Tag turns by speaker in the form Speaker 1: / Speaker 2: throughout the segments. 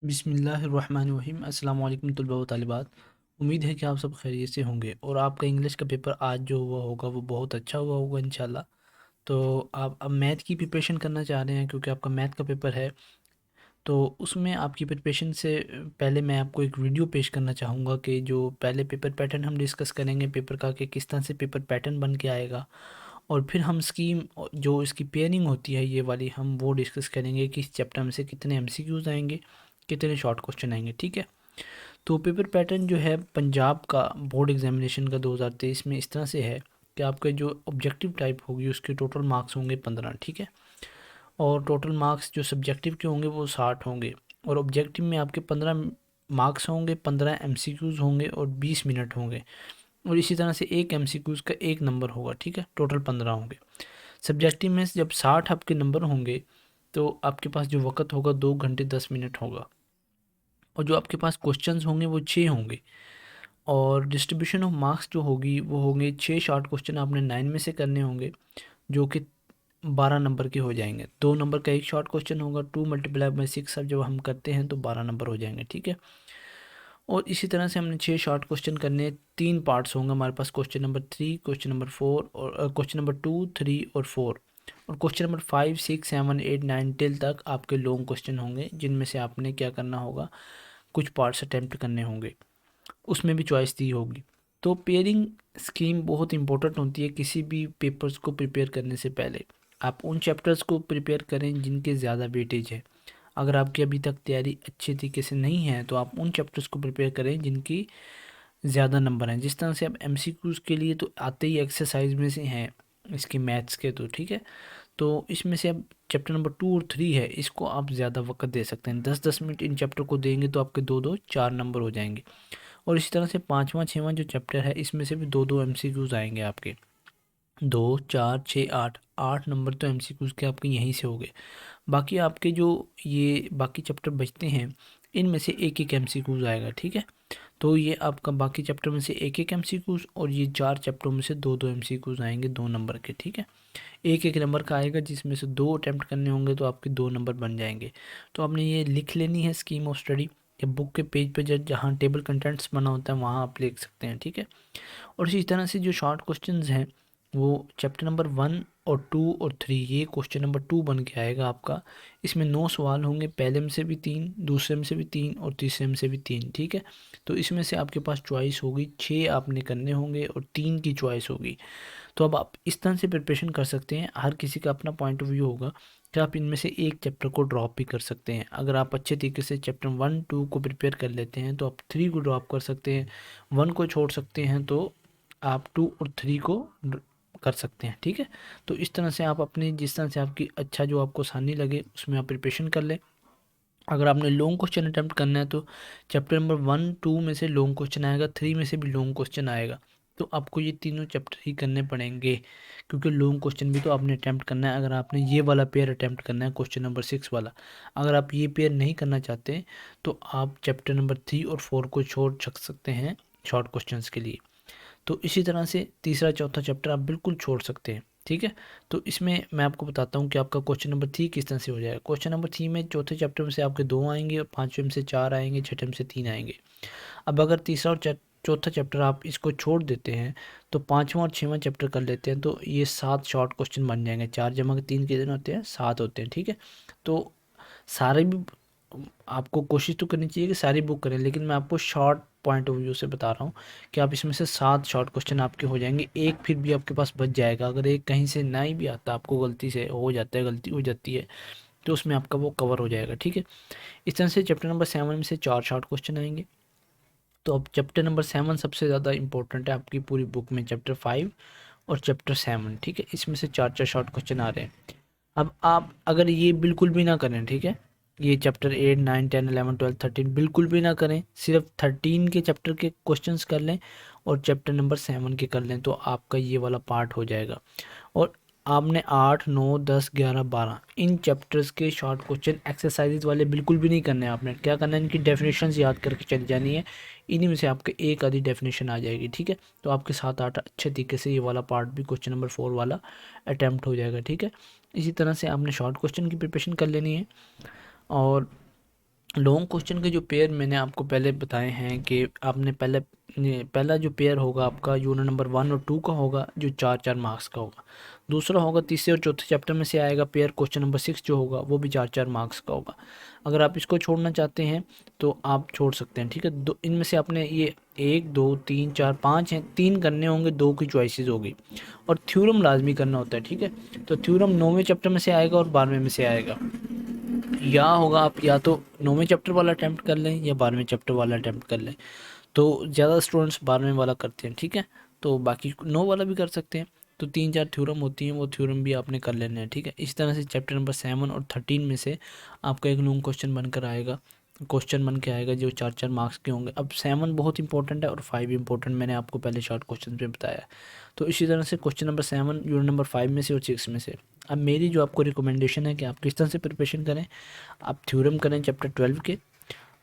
Speaker 1: बिस्मिल्लाहिर्रहमानिर्रहीम। अस्सलाम वालेकुम तलबा व तालिबात। उम्मीद है कि आप सब खैरियत से होंगे और आपका इंग्लिश का पेपर आज जो हुआ होगा वो बहुत अच्छा हुआ होगा इंशाल्लाह। तो आप अब मैथ की प्रिपरेशन करना चाह रहे हैं क्योंकि आपका मैथ का पेपर है। तो उसमें आपकी प्रिपरेशन से पहले मैं आपको एक वीडियो पेश करना चाहूँगा कि जो पहले पेपर पैटर्न हम डिस्कस करेंगे पेपर का कि किस तरह से पेपर पैटर्न बन के आएगा, और फिर हम स्कीम जो इसकी पेयरिंग होती है ये वाली हम वो डिस्कस करेंगे कि इस चैप्टर में से कितने एमसीक्यूज़ आएंगे, कितने शॉर्ट क्वेश्चन आएंगे। ठीक है। तो पेपर पैटर्न जो है पंजाब का बोर्ड एग्जामिनेशन का 2023 में इस तरह से है कि आपका जो ऑब्जेक्टिव टाइप होगी उसके टोटल मार्क्स होंगे 15। ठीक है। और टोटल मार्क्स जो सब्जेक्टिव के होंगे वो 60 होंगे। और ऑब्जेक्टिव में आपके 15 मार्क्स होंगे, 15 एमसीक्यूज़ होंगे और 20 मिनट होंगे। और इसी तरह से एक एमसीक्यूज़ का एक नंबर होगा। ठीक है। टोटल 15 होंगे। सब्जेक्टिव में जब 60 आपके नंबर होंगे तो आपके पास जो वक़्त होगा 2 घंटे 10 मिनट होगा। और जो आपके पास क्वेश्चंस होंगे वो 6 होंगे। और डिस्ट्रीब्यूशन ऑफ मार्क्स जो होगी वो होंगे 6 शॉर्ट क्वेश्चन आपने 9 में से करने होंगे जो कि 12 नंबर के हो जाएंगे। 2 नंबर का एक शॉर्ट क्वेश्चन होगा, 2 × 6 अब जब हम करते हैं तो 12 नंबर हो जाएंगे। ठीक है। और इसी तरह से हमने 6 शॉर्ट क्वेश्चन करने हैं। 3 पार्ट्स होंगे हमारे पास, क्वेश्चन नंबर 3, क्वेश्चन नंबर 4 और क्वेश्चन नंबर 2, 3 और 4। और क्वेश्चन नंबर 5, 6, 7, 8, 9, 10 तक आपके लॉन्ग क्वेश्चन होंगे जिनमें से आपने क्या करना होगा, कुछ पार्ट्स अटैम्प्ट करने होंगे, उसमें भी चॉइस दी होगी। तो पेयरिंग स्कीम बहुत इंपॉर्टेंट होती है किसी भी पेपर्स को प्रिपेयर करने से पहले। आप उन चैप्टर्स को प्रिपेयर करें जिनके ज़्यादा वेटेज है। अगर आपकी अभी तक तैयारी अच्छे तरीके से नहीं है तो आप उन चैप्टर्स को प्रिपेयर करें जिनकी ज़्यादा नंबर हैं। जिस तरह से अब एमसीक्यूज़ के लिए तो आते ही एक्सरसाइज में से हैं इसके मैथ्स के, तो ठीक है। तो इसमें से अब चैप्टर नंबर 2 और 3 है, इसको आप ज़्यादा वक्त दे सकते हैं। 10-10 मिनट इन चैप्टर को देंगे तो आपके 2-2 4 नंबर हो जाएंगे। और इसी तरह से 5वां 6वां जो चैप्टर है इसमें से भी 2-2 एमसीक्यूज़ आएंगे आपके। 2 4 6 8 8 नंबर तो एमसीक्यूज़ के आपके यहीं से हो गए। बाकी आपके जो ये बाकी चैप्टर बचते हैं इनमें से एक एक एमसीक्यूज़ आएगा। ठीक है। तो ये आपका बाकी चैप्टर में से एक एक एमसीक्यूज़ और ये 4 चैप्टरों में से 2-2 एमसीक्यूज़ आएंगे 2 नंबर के। ठीक है। एक एक नंबर का आएगा जिसमें से 2 अटैम्प्ट करने होंगे तो आपके 2 नंबर बन जाएंगे। तो आपने ये लिख लेनी है स्कीम ऑफ स्टडी, या बुक के पेज पे जहाँ टेबल कंटेंट्स बना होता है वहाँ आप लिख सकते हैं। ठीक है। और इसी तरह से जो शॉर्ट क्वेश्चंस हैं वो चैप्टर नंबर 1 और 2 और 3, ये क्वेश्चन नंबर 2 बन के आएगा आपका। इसमें 9 सवाल होंगे, पहले में से भी 3, दूसरे में से भी 3 और तीसरे में से भी 3। ठीक है। तो इसमें से आपके पास चॉइस होगी, 6 आपने करने होंगे और 3 की चॉइस होगी। तो अब आप इस तरह से प्रिपरेशन कर सकते हैं। हर किसी का अपना पॉइंट ऑफ व्यू होगा कि आप इनमें से एक चैप्टर को ड्रॉप भी कर सकते हैं। अगर आप अच्छे तरीके से चैप्टर 1 2 को प्रिपेयर कर लेते हैं तो आप 3 को ड्रॉप कर सकते हैं। 1 को छोड़ सकते हैं तो आप 2 और 3 को कर सकते हैं। ठीक है। तो इस तरह से आप अपनी जिस तरह से आपकी अच्छा जो आपको आसानी लगे उसमें आप प्रिपरेशन कर लें। अगर आपने लॉन्ग क्वेश्चन अटैम्प्ट करना है तो चैप्टर नंबर 1 2 में से लॉन्ग क्वेश्चन आएगा, 3 में से भी लॉन्ग क्वेश्चन आएगा। तो आपको ये तीनों चैप्टर ही करने पड़ेंगे क्योंकि लॉन्ग क्वेश्चन भी तो आपने अटैम्प्ट करना है। अगर आपने ये वाला पेयर अटैम्प्ट करना है क्वेश्चन नंबर 6 वाला, अगर आप ये पेयर नहीं करना चाहते तो आप चैप्टर नंबर 3 और 4 को छोड़ सकते हैं शॉर्ट क्वेश्चंस के लिए। तो इसी तरह से तीसरा चौथा चैप्टर आप बिल्कुल छोड़ सकते हैं। ठीक है। तो इसमें मैं आपको बताता हूँ कि आपका क्वेश्चन नंबर 3 किस तरह से हो जाएगा। क्वेश्चन नंबर 3 में चौथे चैप्टर में से आपके 2 आएंगे और 5वें में से 4 आएंगे, 6ठे में से 3 आएंगे। अब अगर तीसरा और चौथा चैप्टर आप इसको छोड़ देते हैं तो 5वां और 6वां चैप्टर कर लेते हैं तो ये 7 शॉर्ट क्वेश्चन बन जाएंगे। 4 जमा के 3 कितने होते हैं, 7 होते हैं। ठीक है। तो सारे भी आपको कोशिश तो करनी चाहिए कि सारी बुक करें, लेकिन मैं आपको शॉर्ट पॉइंट ऑफ व्यू से बता रहा हूँ कि आप इसमें से 7 शॉर्ट क्वेश्चन आपके हो जाएंगे। एक फिर भी आपके पास बच जाएगा, अगर एक कहीं से नहीं भी आता, आपको गलती से हो जाता है, गलती हो जाती है तो उसमें आपका वो कवर हो जाएगा। ठीक है। इस तरह से चैप्टर नंबर 7 में से 4 शॉर्ट क्वेश्चन आएंगे। तो अब चैप्टर नंबर 7 सबसे ज़्यादा इंपॉर्टेंट है आपकी पूरी बुक में, चैप्टर 5 और चैप्टर 7। ठीक है। इसमें से 4 शॉर्ट क्वेश्चन आ रहे हैं। अब आप अगर ये बिल्कुल भी ना करें, ठीक है, ये चैप्टर 8 9 10 11 12 13 बिल्कुल भी ना करें, सिर्फ 13 के चैप्टर के क्वेश्चंस कर लें और चैप्टर नंबर 7 के कर लें तो आपका ये वाला पार्ट हो जाएगा। और आपने 8 9 10 11 12 इन चैप्टर्स के शॉर्ट क्वेश्चन एक्सरसाइजेज वाले बिल्कुल भी नहीं करने हैं। आपने क्या करना है, इनकी डेफिनेशंस याद करके चली जानी है। इन्हीं में से आपके एक आधी डेफिनेशन आ जाएगी। ठीक है। तो आपके 7 8 अच्छे तरीके से ये वाला पार्ट भी क्वेश्चन नंबर 4 वाला अटैम्प्ट हो जाएगा। ठीक है। इसी तरह से आपने शॉर्ट क्वेश्चन की प्रिपरेशन कर लेनी है। और लॉन्ग क्वेश्चन के जो पेयर मैंने आपको पहले बताए हैं कि आपने पहला जो पेयर होगा आपका यूनिट नंबर 1 और 2 का होगा, जो 4-4 मार्क्स का होगा। दूसरा होगा तीसरे और चौथे चैप्टर में से आएगा पेयर, क्वेश्चन नंबर 6 जो होगा वो भी 4-4 मार्क्स का होगा। अगर आप इसको छोड़ना चाहते हैं तो आप छोड़ सकते हैं, ठीक है। दो इनमें से आपने ये 1 2 3 4 5 हैं, 3 करने होंगे, 2 की चॉइसेस होगी। और थ्योरम लाजमी करना होता है, ठीक है। तो थ्योरम 9वें चैप्टर में से आएगा और 12वें में से आएगा। या होगा आप या तो 9वें चैप्टर वाला अटैम्प्ट कर लें या 12वें चैप्टर वाला अटैम्प्ट कर लें। तो ज़्यादा स्टूडेंट्स 12वें वाला करते हैं, ठीक है। तो बाकी 9 वाला भी कर सकते हैं। तो 3-4 थ्योरम होती हैं, वो थ्योरम भी आपने कर लेने हैं, ठीक है। इस तरह से चैप्टर नंबर 7 और 13 में से आपका एक लॉन्ग क्वेश्चन बनकर आएगा, क्वेश्चन बन के आएगा, जो 4-4 मार्क्स के होंगे। अब 7 बहुत इंपॉर्टेंट है और 5 इंपॉर्टेंट, मैंने आपको पहले शॉर्ट क्वेश्चन में बताया। तो इसी तरह से क्वेश्चन नंबर 7 यूनिट नंबर 5 में से और 6 में से। अब मेरी जो आपको रिकमेंडेशन है कि आप किस तरह से प्रिपरेशन करें, आप थ्योरम करें चैप्टर 12 के,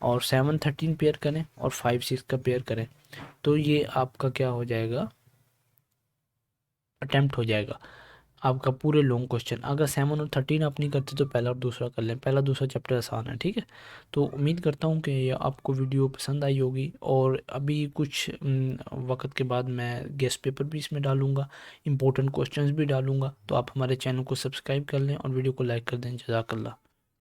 Speaker 1: और 7-13 पेयर करें और 5-6 का पेयर करें। तो ये आपका क्या हो जाएगा, अटैम्प्ट हो जाएगा आपका पूरे लॉन्ग क्वेश्चन। अगर 7 और 13 आप नहीं करते तो पहला और दूसरा कर लें, पहला दूसरा चैप्टर आसान है, ठीक है। तो उम्मीद करता हूँ कि ये आपको वीडियो पसंद आई होगी। और अभी कुछ वक्त के बाद मैं गेस्ट पेपर भी इसमें डालूँगा, इंपॉर्टेंट क्वेश्चंस भी डालूँगा। तो आप हमारे चैनल को सब्सक्राइब कर लें और वीडियो को लाइक कर दें। जज़ाकल्लाह।